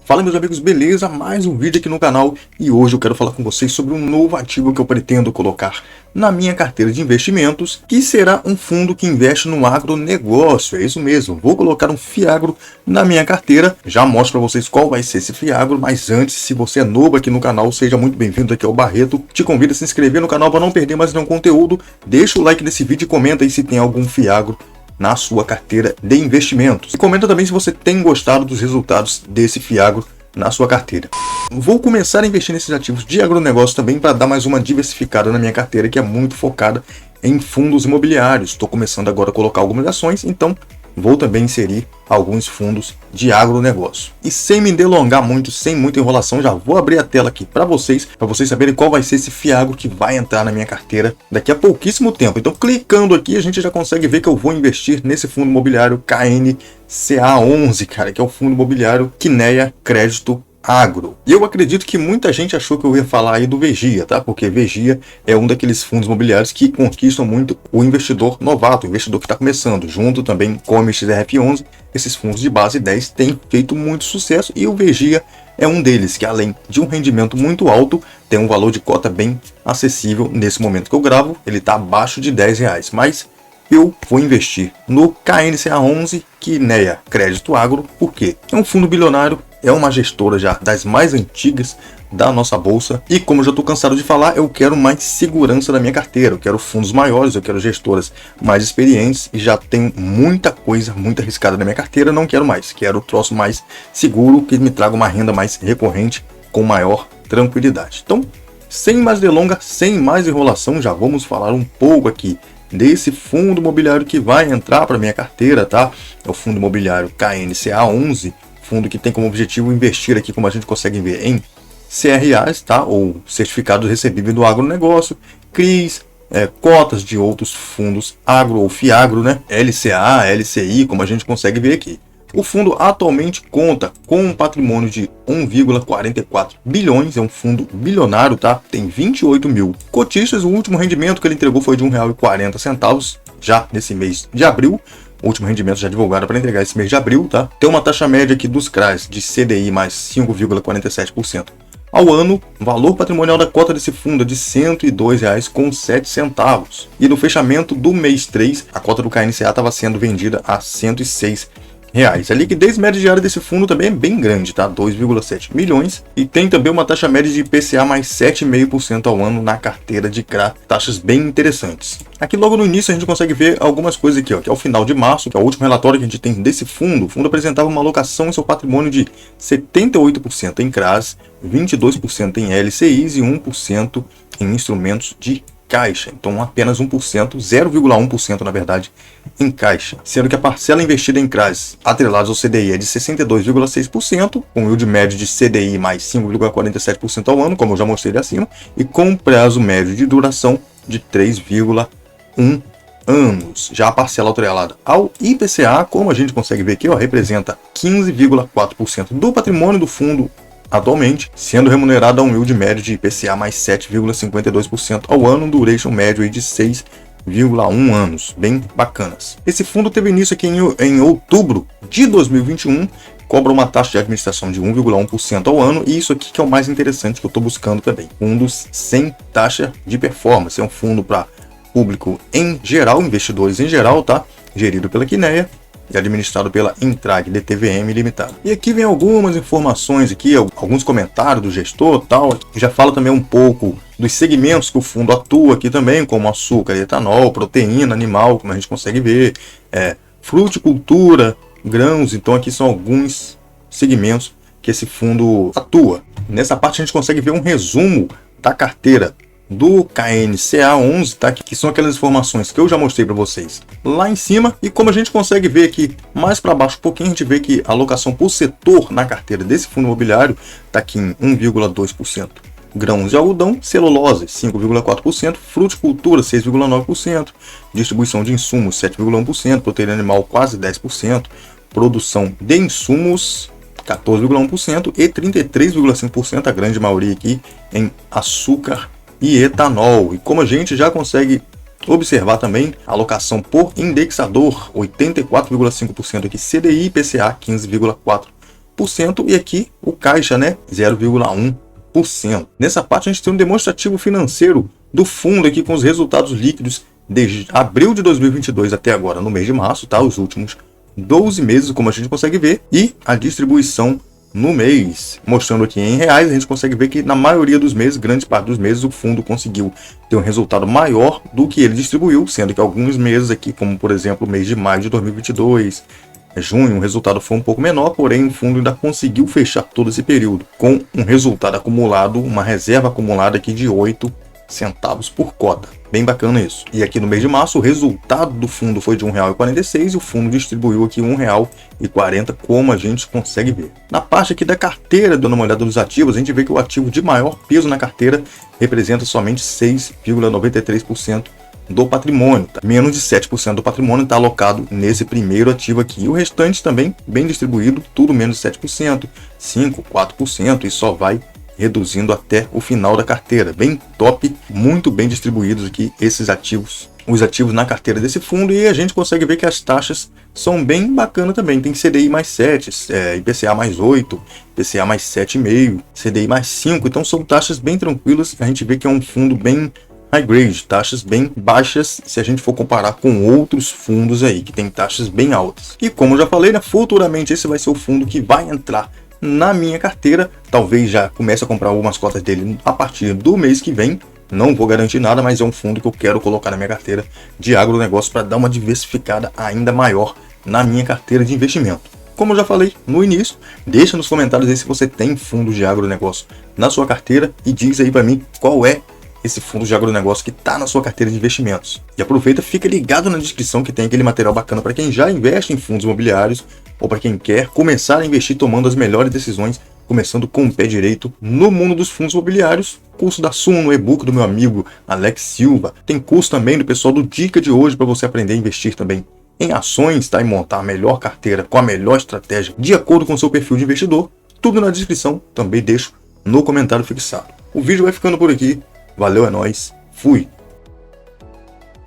Fala meus amigos, beleza? Mais um vídeo aqui no canal e hoje eu quero falar com vocês sobre um novo ativo que eu pretendo colocar na minha carteira de investimentos, que será um fundo que investe no agronegócio. É isso mesmo, vou colocar um FIAGRO na minha carteira, já mostro para vocês qual vai ser esse FIAGRO, mas antes, se você é novo aqui no canal, seja muito bem-vindo aqui ao Barreto. Te convido a se inscrever no canal para não perder mais nenhum conteúdo, deixa o like nesse vídeo e comenta aí se tem algum FIAGRO na sua carteira de investimentos. E comenta também se você tem gostado dos resultados desse FIAGRO na sua carteira. Vou começar a investir nesses ativos de agronegócio também para dar mais uma diversificada na minha carteira, que é muito focada em fundos imobiliários. Estou começando agora a colocar algumas ações, então vou também inserir alguns fundos de agronegócio. E sem me delongar muito, sem muita enrolação, já vou abrir a tela aqui para vocês saberem qual vai ser esse FIAGRO que vai entrar na minha carteira daqui a pouquíssimo tempo. Então, clicando aqui, a gente já consegue ver que eu vou investir nesse fundo imobiliário KNCA11, cara, que é o fundo imobiliário Kinea Crédito Agro. E eu acredito que muita gente achou que eu ia falar aí do Vegia, tá? Porque Vegia é um daqueles fundos imobiliários que conquistam muito o investidor novato, o investidor que está começando. Junto também com o MXRF11, esses fundos de base 10 têm feito muito sucesso e o Vegia é um deles, que além de um rendimento muito alto, tem um valor de cota bem acessível. Nesse momento que eu gravo, ele está abaixo de R$10, mas eu vou investir no KNCA11, Kinea Crédito Agro, porque é um fundo bilionário, é uma gestora já das mais antigas da nossa bolsa. E como eu já estou cansado de falar, eu quero mais segurança na minha carteira. Eu quero fundos maiores, eu quero gestoras mais experientes. E já tenho muita coisa, muito arriscada na minha carteira. Não quero mais. Quero o troço mais seguro, que me traga uma renda mais recorrente, com maior tranquilidade. Então, sem mais delongas, sem mais enrolação, já vamos falar um pouco aqui desse fundo imobiliário que vai entrar para minha carteira, tá? É o fundo imobiliário KNCA11. Fundo que tem como objetivo investir aqui, como a gente consegue ver, em CRAs, tá? Ou certificados recebíveis do agronegócio, CRIs, cotas de outros fundos agro ou FIAGRO, né? LCA, LCI, como a gente consegue ver aqui. O fundo atualmente conta com um patrimônio de 1,44 bilhões, é um fundo bilionário, tá? Tem 28 mil cotistas, o último rendimento que ele entregou foi de R$1,40, já nesse mês de abril. O último rendimento já divulgado para entregar esse mês de abril, tá? Tem uma taxa média aqui dos CRAs de CDI mais 5,47% ao ano. O valor patrimonial da cota desse fundo é de R$ 102,07. E no fechamento do mês 3, a cota do KNCA estava sendo vendida a R$ 106. A liquidez média diária desse fundo também é bem grande, tá? 2,7 milhões. E tem também uma taxa média de IPCA mais 7,5% ao ano na carteira de CRA. Taxas bem interessantes. Aqui logo no início a gente consegue ver algumas coisas aqui, ó, que é o final de março, que é o último relatório que a gente tem desse fundo. O fundo apresentava uma alocação em seu patrimônio de 78% em CRAs, 22% em LCIs e 1% em instrumentos de caixa. Então apenas 1%, 0,1% na verdade, em caixa. Sendo que a parcela investida em CRAs atrelados ao CDI é de 62,6%, com yield médio de CDI mais 5,47% ao ano, como eu já mostrei ali acima, e com prazo médio de duração de 3,1 anos. Já a parcela atrelada ao IPCA, como a gente consegue ver aqui, ó, representa 15,4% do patrimônio do fundo atualmente, sendo remunerado a um yield médio de IPCA mais 7,52% ao ano, duration médio de 6,1 anos, bem bacanas. Esse fundo teve início aqui em outubro de 2021, cobra uma taxa de administração de 1,1% ao ano, e isso aqui que é o mais interessante que eu estou buscando também. Fundos sem taxa de performance, é um fundo para público em geral, investidores em geral, tá? Gerido pela Kinea e administrado pela Intrag DTVM Limitada. E aqui vem algumas informações aqui, alguns comentários do gestor, tal, que já fala também um pouco dos segmentos que o fundo atua aqui também, como açúcar, etanol, proteína animal, como a gente consegue ver, fruticultura, grãos. Então aqui são alguns segmentos que esse fundo atua. Nessa parte a gente consegue ver um resumo da carteira do KNCA11, tá? Que são aquelas informações que eu já mostrei para vocês lá em cima. E como a gente consegue ver aqui mais para baixo um pouquinho, a gente vê que a alocação por setor na carteira desse fundo imobiliário está aqui em 1,2%. Grãos e algodão, celulose 5,4%, fruticultura 6,9%, distribuição de insumos 7,1%, proteína animal quase 10%, produção de insumos 14,1% e 33,5%, a grande maioria aqui em açúcar e etanol. E como a gente já consegue observar também, a alocação por indexador 84,5% aqui, CDI e IPCA 15,4%. 0,8% e aqui o caixa, né, 0,1%. Nessa parte a gente tem um demonstrativo financeiro do fundo aqui com os resultados líquidos desde abril de 2022 até agora, no mês de março, tá? Os últimos 12 meses, como a gente consegue ver, e a distribuição no mês. Mostrando aqui em reais, a gente consegue ver que na maioria dos meses, grande parte dos meses, o fundo conseguiu ter um resultado maior do que ele distribuiu, sendo que alguns meses aqui, como por exemplo o mês de maio de 2022, junho, o resultado foi um pouco menor, porém o fundo ainda conseguiu fechar todo esse período com um resultado acumulado, uma reserva acumulada aqui de 8 centavos por cota. Bem bacana isso. E aqui no mês de março, o resultado do fundo foi de R$ 1,46 e o fundo distribuiu aqui R$ 1,40, como a gente consegue ver. Na parte aqui da carteira, dando uma olhada nos ativos, a gente vê que o ativo de maior peso na carteira representa somente 6,93% do patrimônio. Tá? Menos de 7% do patrimônio está alocado nesse primeiro ativo aqui. E o restante também bem distribuído, tudo menos de 7%, 5%, 4% e só vai reduzindo até o final da carteira. Bem top, muito bem distribuídos aqui esses ativos, os ativos na carteira desse fundo, e a gente consegue ver que as taxas são bem bacanas também. Tem CDI mais 7, IPCA mais 8, IPCA mais 7,5, CDI mais 5, então são taxas bem tranquilas. A gente vê que é um fundo bem high grade, taxas bem baixas se a gente for comparar com outros fundos aí que tem taxas bem altas. E como eu já falei, né, futuramente esse vai ser o fundo que vai entrar na minha carteira. Talvez já comece a comprar algumas cotas dele a partir do mês que vem. Não vou garantir nada, mas é um fundo que eu quero colocar na minha carteira de agronegócio para dar uma diversificada ainda maior na minha carteira de investimento. Como eu já falei no início, deixa nos comentários aí se você tem fundo de agronegócio na sua carteira e diz aí para mim qual é esse fundo de agronegócio que está na sua carteira de investimentos. E aproveita, fica ligado na descrição que tem aquele material bacana para quem já investe em fundos imobiliários ou para quem quer começar a investir tomando as melhores decisões, começando com o pé direito no mundo dos fundos imobiliários. Curso da Suno, e-book do meu amigo Alex Silva. Tem curso também do pessoal do Dica de Hoje para você aprender a investir também em ações, tá? E montar a melhor carteira com a melhor estratégia de acordo com o seu perfil de investidor. Tudo na descrição, também deixo no comentário fixado. O vídeo vai ficando por aqui. Valeu, é nóis. Fui!